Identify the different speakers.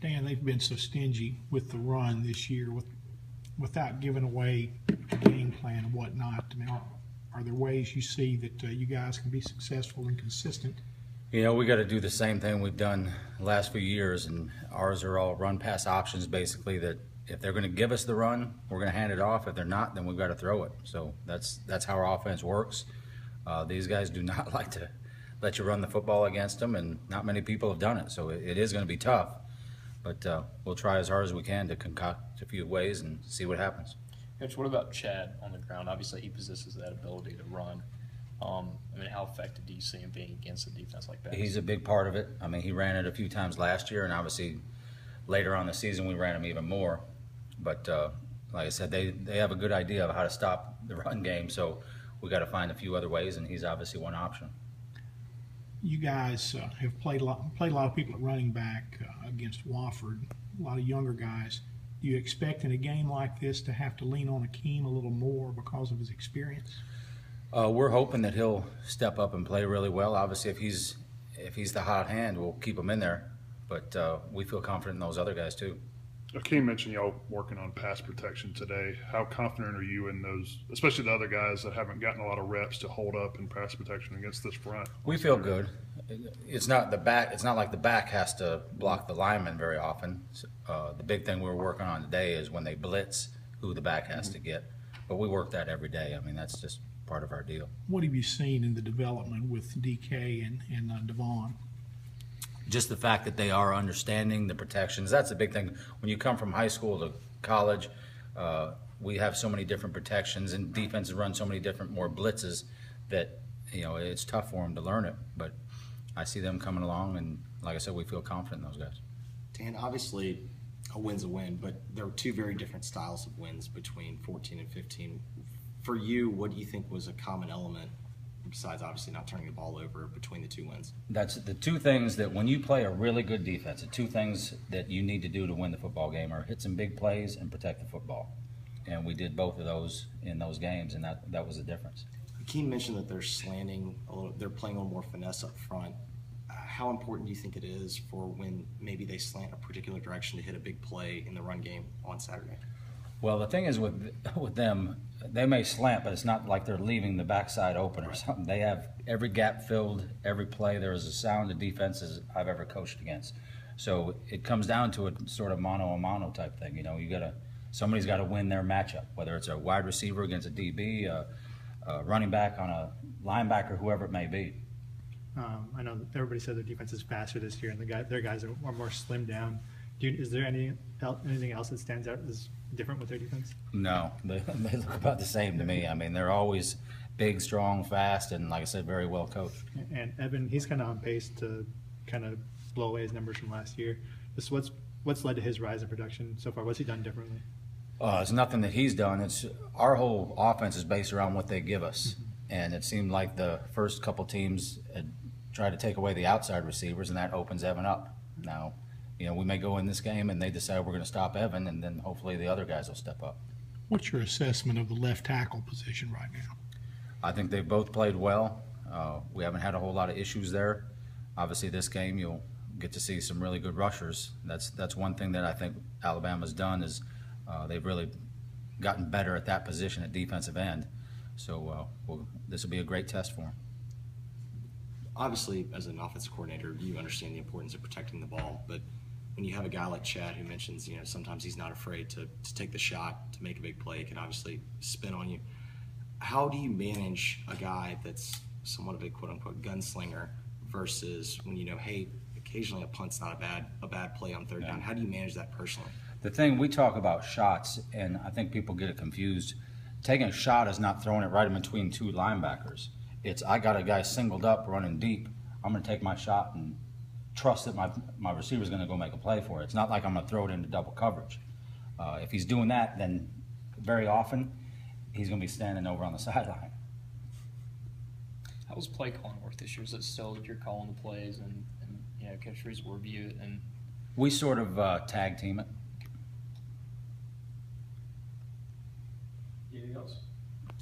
Speaker 1: Dan, they've been so stingy with the run this year, without giving away the game plan and whatnot. I mean, are there ways you see that you guys can be successful and consistent?
Speaker 2: You know, we got to do the same thing we've done the last few years, and ours are all run-pass options, basically, that if they're going to give us the run, we're going to hand it off. If they're not, then we've got to throw it. So that's how our offense works. These guys do not like to let you run the football against them, and not many people have done it. So it is going to be tough, but we'll try as hard as we can to concoct a few ways and see what happens.
Speaker 3: Coach, what about Chad on the ground? Obviously, he possesses that ability to run. I mean, how effective do you see him being against a defense like that?
Speaker 2: He's a big part of it. I mean, he ran it a few times last year, and obviously later on in the season we ran him even more. But like I said, they have a good idea of how to stop the run game, so we got to find a few other ways, and he's obviously one option.
Speaker 1: You guys have played a lot of people at running back against Wofford, a lot of younger guys. Do you expect in a game like this to have to lean on Akeem a little more because of his experience?
Speaker 2: We're hoping that he'll step up and play really well. Obviously, if he's the hot hand, we'll keep him in there. But we feel confident in those other guys too.
Speaker 4: Akeem mentioned y'all working on pass protection today. How confident are you in those, especially the other guys that haven't gotten a lot of reps, to hold up in pass protection against this front?
Speaker 2: We feel good. It's not the back. It's not like the back has to block the lineman very often. The big thing we're working on today is when they blitz, who the back has to get. But we work that every day. I mean, that's just part of our deal.
Speaker 1: What have you seen in the development with DK and Devon?
Speaker 2: Just the fact that they are understanding the protections. That's a big thing. When you come from high school to college, we have so many different protections, and defenses run so many different more blitzes that, you know, it's tough for them to learn it. But I see them coming along, and like I said, we feel confident in those guys.
Speaker 5: Dan, obviously a win's a win, but there are two very different styles of wins between 14 and 15. For you, what do you think was a common element, besides obviously not turning the ball over, between the two wins?
Speaker 2: That's the two things that when you play a really good defense, the two things that you need to do to win the football game are hit some big plays and protect the football. And we did both of those in those games, and that was the difference.
Speaker 5: Akeem mentioned that they're slanting a little, they're playing a little more finesse up front. How important do you think it is for when maybe they slant a particular direction to hit a big play in the run game on Saturday?
Speaker 2: Well, the thing is with them, they may slant, but it's not like they're leaving the backside open or something. They have every gap filled, every play. There is a sound of defenses I've ever coached against. So it comes down to a sort of mano-a-mano type thing. You know, somebody's got to win their matchup, whether it's a wide receiver against a DB, a running back on a linebacker, whoever it may be.
Speaker 6: I know everybody said their defense is faster this year, and their guys are more slimmed down. Is there anything else that stands out as different with their defense?
Speaker 2: No, they look about the same to me. I mean, they're always big, strong, fast, and like I said, very well coached.
Speaker 6: And Evan, he's kind of on pace to kind of blow away his numbers from last year. Just what's led to his rise in production so far? What's he done differently?
Speaker 2: It's nothing that he's done. It's our whole offense is based around what they give us, and it seemed like the first couple teams had tried to take away the outside receivers, and that opens Evan up. Now, you know, we may go in this game and they decide we're going to stop Evan, and then hopefully the other guys will step up.
Speaker 1: What's your assessment of the left tackle position right now?
Speaker 2: I think they've both played well. We haven't had a whole lot of issues there. Obviously, this game you'll get to see some really good rushers. That's one thing that I think Alabama's done is they've really gotten better at that position at defensive end. So this will be a great test for them.
Speaker 5: Obviously, as an offensive coordinator, you understand the importance of protecting the ball, but when you have a guy like Chad who mentions, you know, sometimes he's not afraid to take the shot, to make a big play, it can obviously spin on you. How do you manage a guy that's somewhat of a quote-unquote gunslinger versus when you know, hey, occasionally a punt's not a bad play on third down? How do you manage that personally?
Speaker 2: The thing, we talk about shots, and I think people get it confused. Taking a shot is not throwing it right in between two linebackers. It's I got a guy singled up running deep. I'm going to take my shot and trust that my receiver's going to go make a play for it. It's not like I'm going to throw it into double coverage. If he's doing that, then very often he's going to be standing over on the sideline.
Speaker 3: How was play calling work this year? Is it still you're calling the plays and you know, Coach Reese will review it? And
Speaker 2: we sort of tag team it.
Speaker 3: anything else?